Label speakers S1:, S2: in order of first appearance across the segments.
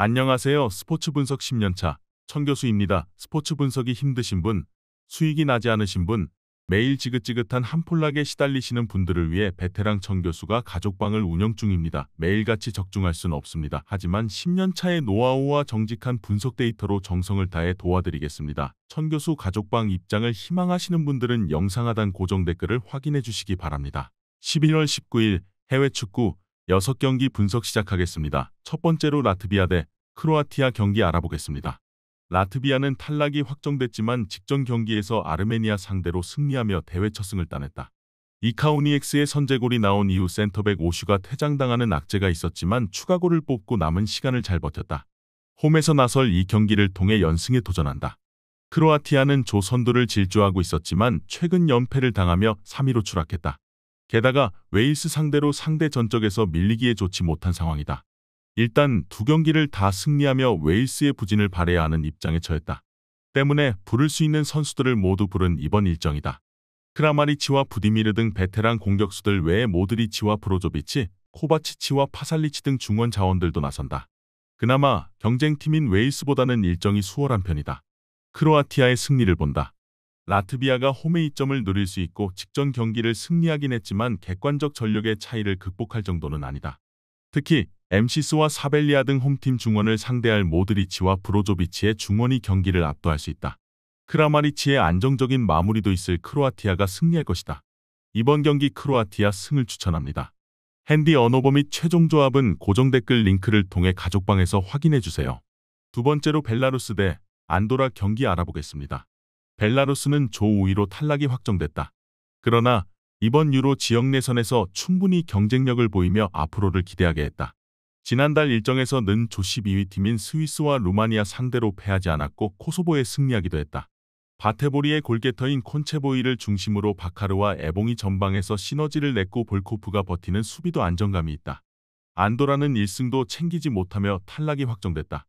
S1: 안녕하세요. 스포츠 분석 10년차 천교수입니다. 스포츠 분석이 힘드신 분, 수익이 나지 않으신 분, 매일 지긋지긋한 한폴락에 시달리시는 분들을 위해 베테랑 천교수가 가족방을 운영 중입니다. 매일같이 적중할 수는 없습니다. 하지만 10년차의 노하우와 정직한 분석 데이터로 정성을 다해 도와드리겠습니다. 천교수 가족방 입장을 희망하시는 분들은 영상 하단 고정 댓글을 확인해 주시기 바랍니다. 11월 19일 해외 축구 6경기 분석 시작하겠습니다. 첫 번째로 라트비아 대 크로아티아 경기 알아보겠습니다. 라트비아는 탈락이 확정됐지만 직전 경기에서 아르메니아 상대로 승리하며 대회 첫 승을 따냈다. 이카우니엑스의 선제골이 나온 이후 센터백 오슈가 퇴장당하는 악재가 있었지만 추가골을 뽑고 남은 시간을 잘 버텼다. 홈에서 나설 이 경기를 통해 연승에 도전한다. 크로아티아는 조 선두를 질주하고 있었지만 최근 연패를 당하며 3위로 추락했다. 게다가 웨일스 상대로 상대 전적에서 밀리기에 좋지 못한 상황이다. 일단 두 경기를 다 승리하며 웨일스의 부진을 발해야 하는 입장에 처했다. 때문에 부를 수 있는 선수들을 모두 부른 이번 일정이다. 크라마리치와 부디미르 등 베테랑 공격수들 외에 모드리치와 브로조비치, 코바치치와 파살리치 등 중원 자원들도 나선다. 그나마 경쟁팀인 웨일스보다는 일정이 수월한 편이다. 크로아티아의 승리를 본다. 라트비아가 홈의 이점을 누릴 수 있고 직전 경기를 승리하긴 했지만 객관적 전력의 차이를 극복할 정도는 아니다. 특히 엠시스와 사벨리아 등 홈팀 중원을 상대할 모드리치와 브로조비치의 중원이 경기를 압도할 수 있다. 크라마리치의 안정적인 마무리도 있을 크로아티아가 승리할 것이다. 이번 경기 크로아티아 승을 추천합니다. 핸디 언어버 및 최종 조합은 고정 댓글 링크를 통해 가족방에서 확인해주세요. 두 번째로 벨라루스 대 안도라 경기 알아보겠습니다. 벨라루스는 조 5위로 탈락이 확정됐다. 그러나 이번 유로 지역 내선에서 충분히 경쟁력을 보이며 앞으로를 기대하게 했다. 지난달 일정에서는 조 12위 팀인 스위스와 루마니아 상대로 패하지 않았고 코소보에 승리하기도 했다. 바테보리의 골게터인 콘체보이를 중심으로 바카르와 에봉이 전방에서 시너지를 냈고 볼코프가 버티는 수비도 안정감이 있다. 안도라는 1승도 챙기지 못하며 탈락이 확정됐다.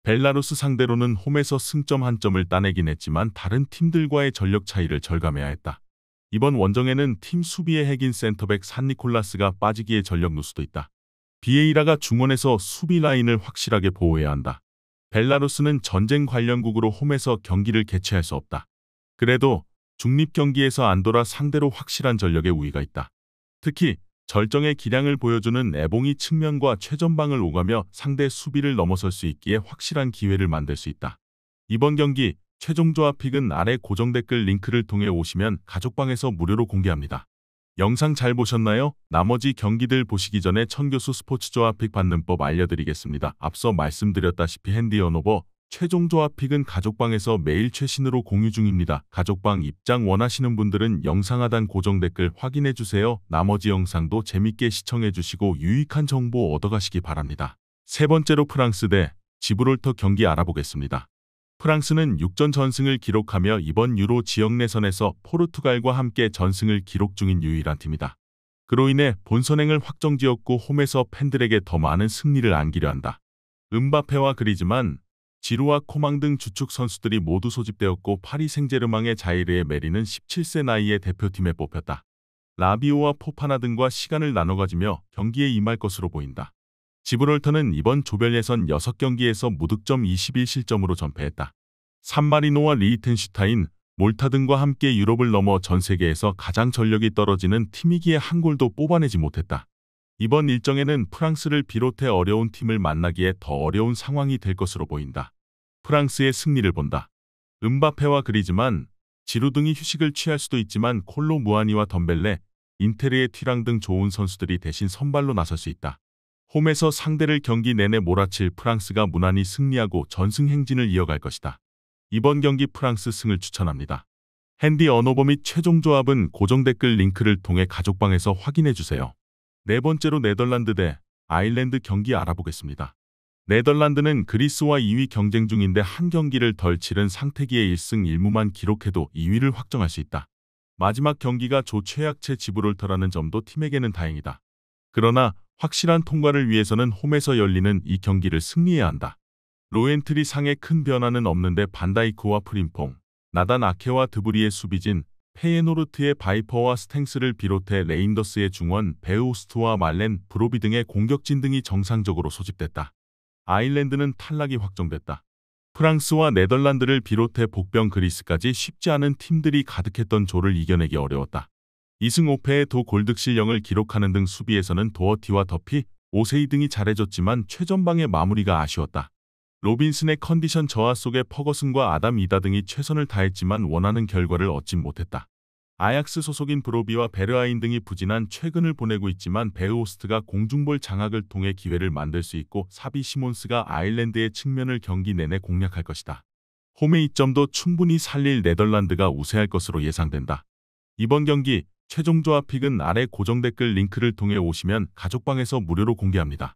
S1: 벨라루스 상대로는 홈에서 승점 한 점을 따내긴 했지만 다른 팀들과의 전력 차이를 절감해야 했다. 이번 원정에는 팀 수비의 핵인 센터백 산니콜라스가 빠지기에 전력 누수도 있다. 비에이라가 중원에서 수비 라인을 확실하게 보호해야 한다. 벨라루스는 전쟁 관련국으로 홈에서 경기를 개최할 수 없다. 그래도 중립 경기에서 안도라 상대로 확실한 전력의 우위가 있다. 특히 절정의 기량을 보여주는 에봉이 측면과 최전방을 오가며 상대 수비를 넘어설 수 있기에 확실한 기회를 만들 수 있다. 이번 경기 최종 조합 픽은 아래 고정 댓글 링크를 통해 오시면 가족방에서 무료로 공개합니다. 영상 잘 보셨나요? 나머지 경기들 보시기 전에 천교수 스포츠 조합 픽 받는 법 알려드리겠습니다. 앞서 말씀드렸다시피 핸디 언어버 최종 조합 픽은 가족방에서 매일 최신으로 공유 중입니다. 가족방 입장 원하시는 분들은 영상 하단 고정 댓글 확인해주세요. 나머지 영상도 재밌게 시청해주시고 유익한 정보 얻어가시기 바랍니다. 세 번째로 프랑스 대 지브롤터 경기 알아보겠습니다. 프랑스는 6전 전승을 기록하며 이번 유로 지역 내선에서 포르투갈과 함께 전승을 기록 중인 유일한 팀이다. 그로 인해 본선행을 확정지었고 홈에서 팬들에게 더 많은 승리를 안기려 한다. 음바페와 그리즈만, 지루와 코망 등 주축 선수들이 모두 소집되었고 파리 생제르맹의 자이르의 메리는 17세 나이에 대표팀에 뽑혔다. 라비오와 포파나 등과 시간을 나눠 가지며 경기에 임할 것으로 보인다. 지브롤터는 이번 조별 예선 6경기에서 무득점 21실점으로 전패했다. 산마리노와 리히텐슈타인, 몰타 등과 함께 유럽을 넘어 전 세계에서 가장 전력이 떨어지는 팀이기에 한 골도 뽑아내지 못했다. 이번 일정에는 프랑스를 비롯해 어려운 팀을 만나기에 더 어려운 상황이 될 것으로 보인다. 프랑스의 승리를 본다. 음바페와 그리즈만, 지루 등이 휴식을 취할 수도 있지만 콜로 무아니와 덤벨레, 인테르의 튀랑 등 좋은 선수들이 대신 선발로 나설 수 있다. 홈에서 상대를 경기 내내 몰아칠 프랑스가 무난히 승리하고 전승 행진을 이어갈 것이다. 이번 경기 프랑스 승을 추천합니다. 핸디 언어버 및 최종 조합은 고정 댓글 링크를 통해 가족방에서 확인해주세요. 네 번째로 네덜란드 대 아일랜드 경기 알아보겠습니다. 네덜란드는 그리스와 2위 경쟁 중인데 한 경기를 덜 치른 상태기에 1승 1무만 기록해도 2위를 확정할 수 있다. 마지막 경기가 조 최약체 지브롤터라는 점도 팀에게는 다행이다. 그러나 확실한 통과를 위해서는 홈에서 열리는 이 경기를 승리해야 한다. 로엔트리 상에 큰 변화는 없는데 반다이크와 프림퐁, 나단 아케와 드브리의 수비진, 페예노르트의 바이퍼와 스탱스를 비롯해 레인더스의 중원, 베우스트와 말렌, 브로비 등의 공격진 등이 정상적으로 소집됐다. 아일랜드는 탈락이 확정됐다. 프랑스와 네덜란드를 비롯해 복병 그리스까지 쉽지 않은 팀들이 가득했던 조를 이겨내기 어려웠다. 2승 5패의 도 골득실령을 기록하는 등 수비에서는 도어티와 더피, 오세이 등이 잘해줬지만 최전방의 마무리가 아쉬웠다. 로빈슨의 컨디션 저하 속에 퍼거슨과 아담 이다 등이 최선을 다했지만 원하는 결과를 얻지 못했다. 아약스 소속인 브로비와 베르하인 등이 부진한 최근을 보내고 있지만 베흐호스트가 공중볼 장악을 통해 기회를 만들 수 있고 사비 시몬스가 아일랜드의 측면을 경기 내내 공략할 것이다. 홈의 이점도 충분히 살릴 네덜란드가 우세할 것으로 예상된다. 이번 경기 최종 조합픽은 아래 고정 댓글 링크를 통해 오시면 가족방에서 무료로 공개합니다.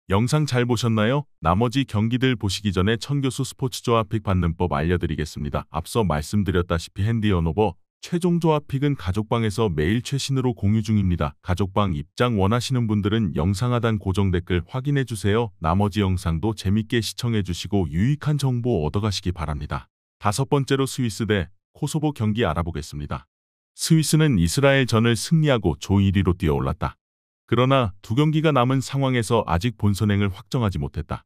S1: 영상 잘 보셨나요? 나머지 경기들 보시기 전에 천교수 스포츠 조합픽 받는 법 알려드리겠습니다. 앞서 말씀드렸다시피 핸디 언오버 최종 조합픽은 가족방에서 매일 최신으로 공유 중입니다. 가족방 입장 원하시는 분들은 영상 하단 고정 댓글 확인해주세요. 나머지 영상도 재밌게 시청해주시고 유익한 정보 얻어가시기 바랍니다. 5번째로 스위스 대 코소보 경기 알아보겠습니다. 스위스는 이스라엘전을 승리하고 조 1위로 뛰어올랐다. 그러나 두 경기가 남은 상황에서 아직 본선행을 확정하지 못했다.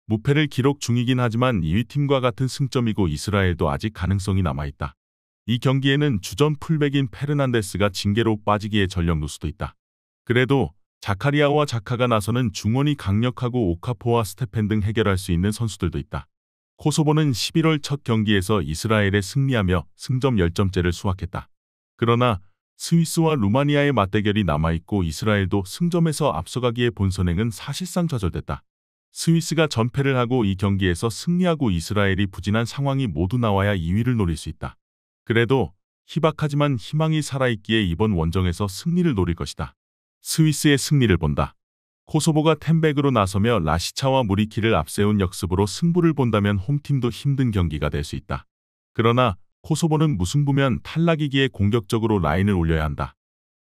S1: 무패를 기록 중이긴 하지만 2위 팀과 같은 승점이고 이스라엘도 아직 가능성이 남아있다. 이 경기에는 주전 풀백인 페르난데스가 징계로 빠지기에 전력 누수도 있다. 그래도 자카리아와 자카가 나서는 중원이 강력하고 오카포와 스테펜 등 해결할 수 있는 선수들도 있다. 코소보는 11월 첫 경기에서 이스라엘에 승리하며 승점 10점째를 수확했다. 그러나 스위스와 루마니아의 맞대결이 남아있고 이스라엘도 승점에서 앞서가기에 본선행은 사실상 좌절됐다. 스위스가 전패를 하고 이 경기에서 승리하고 이스라엘이 부진한 상황이 모두 나와야 2위를 노릴 수 있다. 그래도 희박하지만 희망이 살아있기에 이번 원정에서 승리를 노릴 것이다. 스위스의 승리를 본다. 코소보가 텐백으로 나서며 라시차와 무리키를 앞세운 역습으로 승부를 본다면 홈팀도 힘든 경기가 될 수 있다. 그러나 코소보는 무승부면 탈락이기에 공격적으로 라인을 올려야 한다.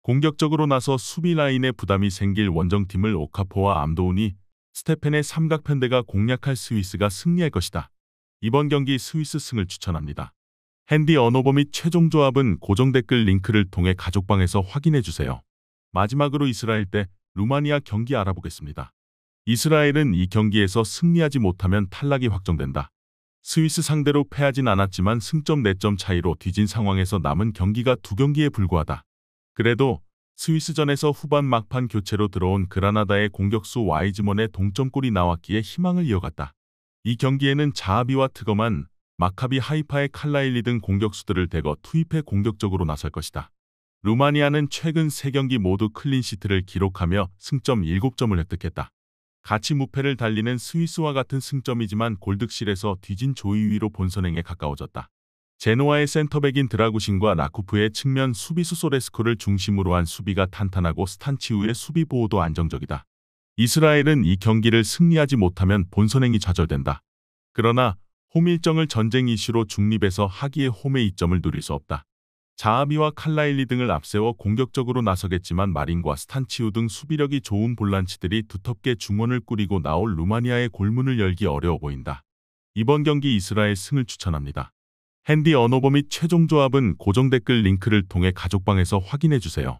S1: 공격적으로 나서 수비 라인에 부담이 생길 원정팀을 오카포와 암도운이 스테펜의 삼각편대가 공략할 스위스가 승리할 것이다. 이번 경기 스위스 승을 추천합니다. 핸디 언오버 및 최종 조합은 고정 댓글 링크를 통해 가족방에서 확인해주세요. 마지막으로 이스라엘 대 루마니아 경기 알아보겠습니다. 이스라엘은 이 경기에서 승리하지 못하면 탈락이 확정된다. 스위스 상대로 패하진 않았지만 승점 4점 차이로 뒤진 상황에서 남은 경기가 2경기에 불과하다. 그래도 스위스전에서 후반 막판 교체로 들어온 그라나다의 공격수 와이즈먼의 동점골이 나왔기에 희망을 이어갔다. 이 경기에는 자하비와 트거만, 마카비 하이파의 칼라일리 등 공격수들을 대거 투입해 공격적으로 나설 것이다. 루마니아는 최근 3경기 모두 클린시트를 기록하며 승점 7점을 획득했다. 같이 무패를 달리는 스위스와 같은 승점이지만 골득실에서 뒤진 조 2위로 본선행에 가까워졌다. 제노아의 센터백인 드라구신과 라쿠프의 측면 수비수 소레스코를 중심으로 한 수비가 탄탄하고 스탄치우의 수비 보호도 안정적이다. 이스라엘은 이 경기를 승리하지 못하면 본선행이 좌절된다. 그러나 홈 일정을 전쟁 이슈로 중립해서 하기에 홈의 이점을 누릴 수 없다. 자하비와 칼라일리 등을 앞세워 공격적으로 나서겠지만 마린과 스탄치우 등 수비력이 좋은 볼란치들이 두텁게 중원을 꾸리고 나올 루마니아의 골문을 열기 어려워 보인다. 이번 경기 이스라엘 승을 추천합니다. 핸디 언오버 및 최종 조합은 고정 댓글 링크를 통해 가족방에서 확인해주세요.